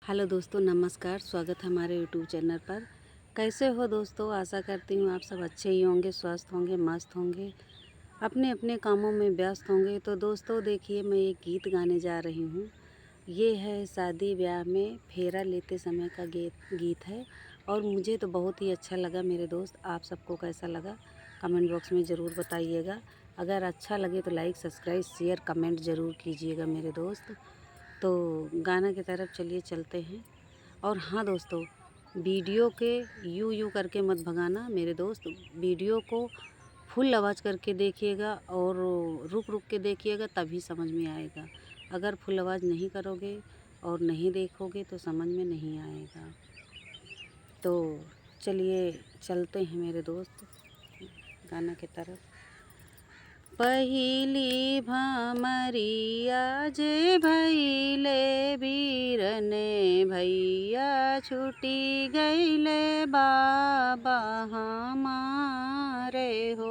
Hello दोस्तों, नमस्कार। स्वागत है हमारे यूट्यूब चैनल पर। कैसे हो दोस्तों? आशा करती हूँ आप सब अच्छे ही होंगे, स्वस्थ होंगे, मस्त होंगे, अपने अपने कामों में व्यस्त होंगे। तो दोस्तों देखिए, मैं एक गीत गाने जा रही हूँ। ये है शादी ब्याह में फेरा लेते समय का गीत है और मुझे तो बहुत ही अच्छा लगा मेरे दोस्त। आप सबको कैसा लगा कमेंट बॉक्स में ज़रूर बताइएगा। अगर अच्छा लगे तो लाइक, सब्सक्राइब, शेयर, कमेंट ज़रूर कीजिएगा मेरे दोस्त। तो गाना की तरफ चलिए चलते हैं। और हाँ दोस्तों, वीडियो के यूँ करके मत भगाना मेरे दोस्त। वीडियो को फुल आवाज़ करके देखिएगा और रुक रुक के देखिएगा, तभी समझ में आएगा। अगर फुल आवाज़ नहीं करोगे और नहीं देखोगे तो समझ में नहीं आएगा। तो चलिए चलते हैं मेरे दोस्त गाना की तरफ। पहिली भमरिया जे भैले बीरने भैया छूटी गईले बाबा हमारे हो।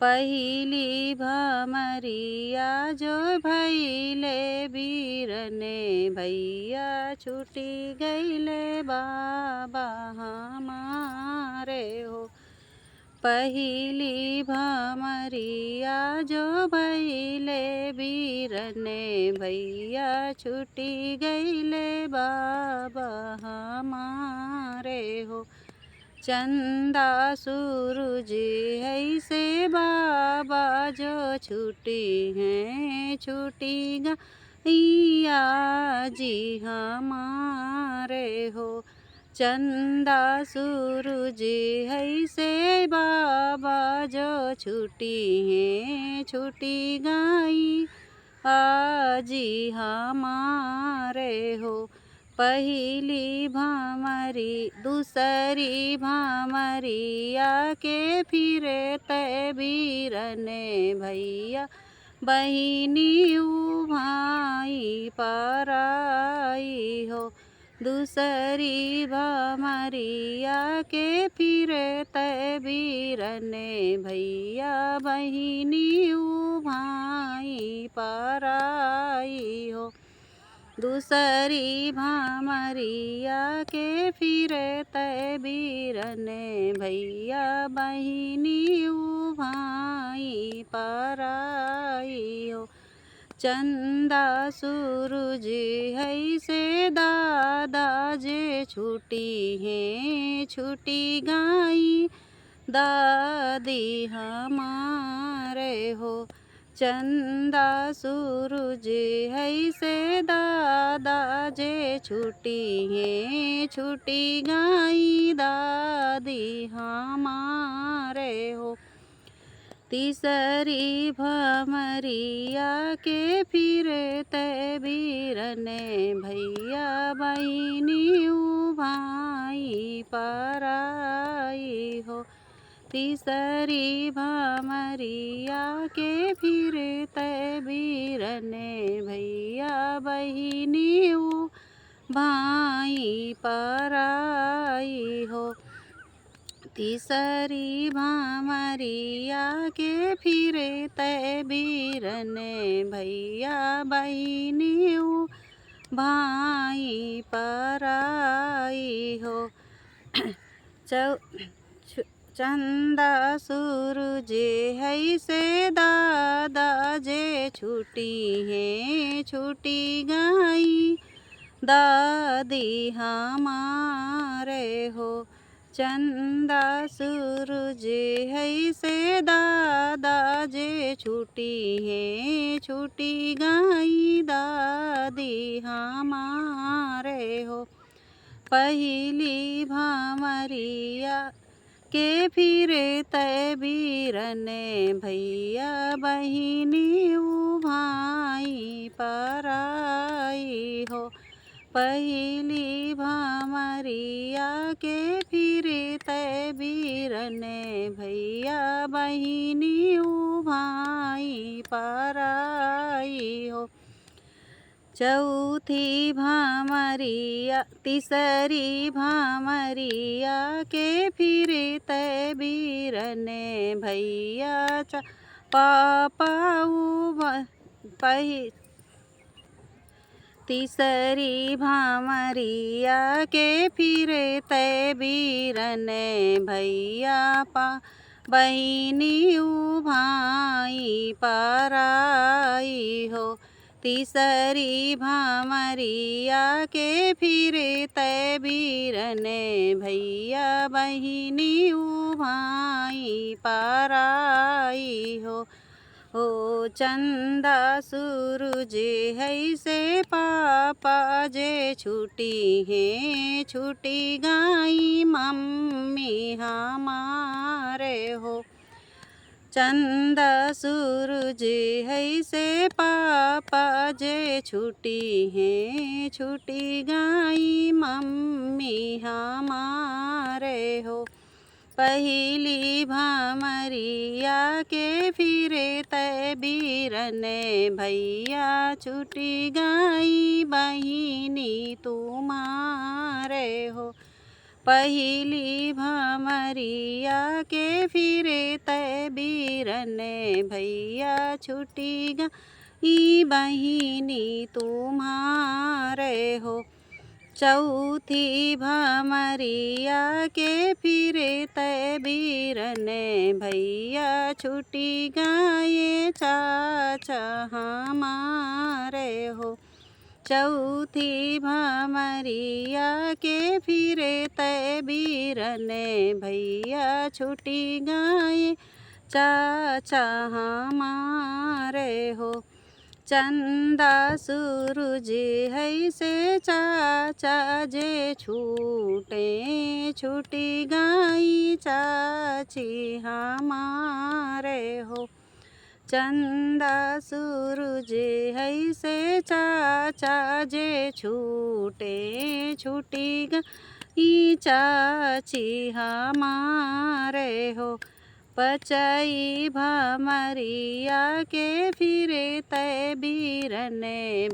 पहिली भमरिया जो भैले बीरने भैया छूटी गईले बाबा हमारे हो। पहिली भमरिया जो भैले बीरने भैया छूटी गईले बाबा हमारे हो। चंदा सूरज ऐसे बाबा जो छूटी हैं छूटी गैया जी हमारे हो। चंदा सूरज ऐसे बाबा जो छूटी हैं छूटी गई आजी हमारे हो। पहिली भमरी दूसरी भमरिया के फिरे तय बीरने भैया बहिनी भाई पराई हो। दूसरी भमरिया के फिरे तय बीरने भैया बहिनी भाई पराई हो। दूसरी भमरिया के फिरे तय बीरने भैया बहिनी भाई पराई हो। चंदा सूरज ऐसे दादा जे छूटी हैं छूटी गई दादी हमारे हो। चंदा सूरज ऐसे दादा जे छूटी हैं छूटी गई दादी हमारे हो। तीसरी भमरिया के फिरे तय बीरने भैया बहिनी भाई पराई हो। तीसरी भमरिया के फिरे तय बीरने भैया बहिनी भाई पराई हो। तीसरी भमरिया के फिरे तय बीरने भैया बहिनी भाई पराई हो। चंदा सूरज ऐसे दादा जे छूटी हैं छूटी गई दादी हमारे हो। चंदा सूरज ऐसे दादा जे छूटी हैं छूटी गई दादी हमारे हो। पहिली भमरिया के फिरे तय बीरने भैया बहिनी भाई पराई हो। पहिली भमरिया के फिरे तय बीरने भैया बहिनी भाई पराई हो। चौथी भमरिया तीसरी भमरिया के फिरे तय बीरने भैया पापा पही तीसरी भामरिया के फिरे तय बीरन भैया पा बहिनी उभाई पराई हो। तीसरी भामरिया के फिरे तय बीरन भैया बहिनी उभाई पराई हो। हो चंदा सूरज है से पापा जे छुटी है छुटी गाई मम्मी हमारे हो। चंदा सूरज है से पापा जे छुटी है छुटी गाई मम्मी हमारे हो। पहली भामरिया के फिरे तय बीरन भैया छुटी गाई बहिनी तुम्हारे हो। पहली भामरिया के फिरे तय बीरन भैया छुटी गाई बहिनी तुम्हारे हो। चौथी भामरिया के फिरे तय बीरन भैया छुटी गाये चाचा हमारे हो। चौथी भामरिया के फिरे तय बीरन भैया छुटी गाये चाचा हमारे हो। चंदा सूरज है से चाचा जे छूटे छुटी गाई चाची हमारे हो। चंदा सूरज है से चाचा जे छूटे छुटी गाई चाची हमारे हो। पचई भामरिया के फिरे तय बीरन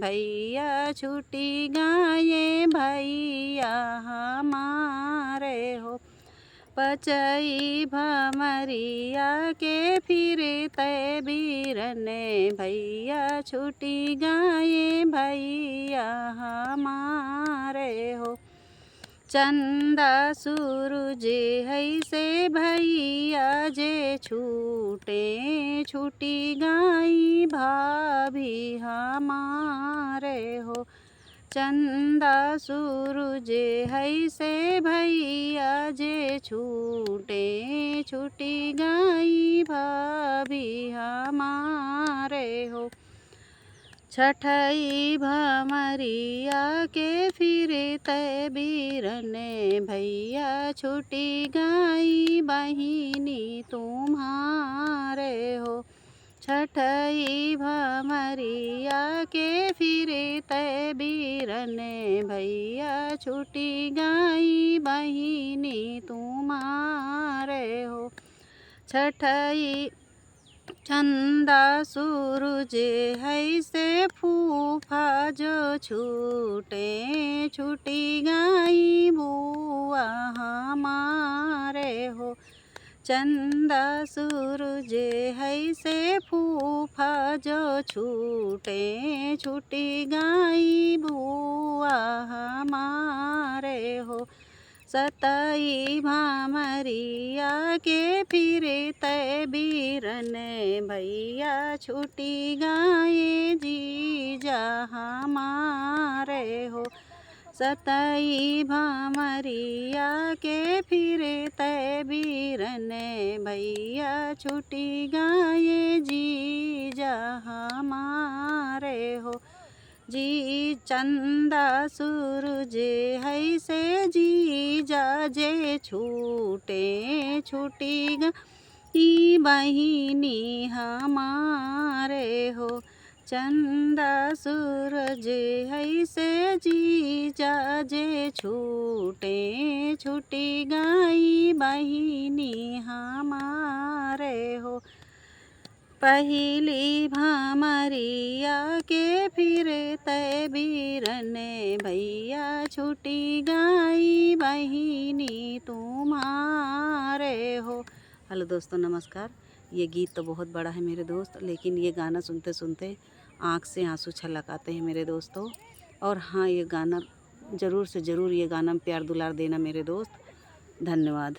भैया छुटी गाये भैया हमारे हो। पचई भामरिया के फिरे तय बीरन भैया छुटी गाये भैया हमारे हो। चंदा सूरज है से भैया जे छूटे छुटी गाई भाभी हमारे हो। चंदा सूरज है से भैया जे छूटे छुटी गाई भाभी हमारे हो। छठई भामरिया के फिरे तय बीरन भैया छुटी गाई बहिनी तुम्हारे हो। छठई भामरिया के फिरे तय बीरन भैया छुटी गाई बहिनी तुम्हारे हो। छठई चंदा सूरज है से फूफा जो छूटे छुटी गाई बुआ हमारे हो। चंदा सूरज है से फूफा जो छूटे छुटी गाई बुआ हमारे हो। सतई भामरिया के फिरे तय बीरन भैया छुटी गाये जीजा हमारे हो। सतई भामरिया के फिरे तय बीरन भैया छुटी गाये जीजा हमारे हो। जी चंदा सूरज है से जीजा जे छूटे छुटी गाई बहिनी हमारे हो। चंदा सूरज है से जीजा जे छूटे छुटी गाई बहिनी हमारे हो। पहली भामरिया के फिरे तय बीरन भैया छुटी गाई बहिनी तुम्हारे हो। हेलो दोस्तों, नमस्कार। ये गीत तो बहुत बड़ा है मेरे दोस्त, लेकिन ये गाना सुनते सुनते आँख से आंसू छलक आते हैं मेरे दोस्तों। और हाँ, ये गाना ज़रूर से ज़रूर ये गाना में प्यार दुलार देना मेरे दोस्त। धन्यवाद।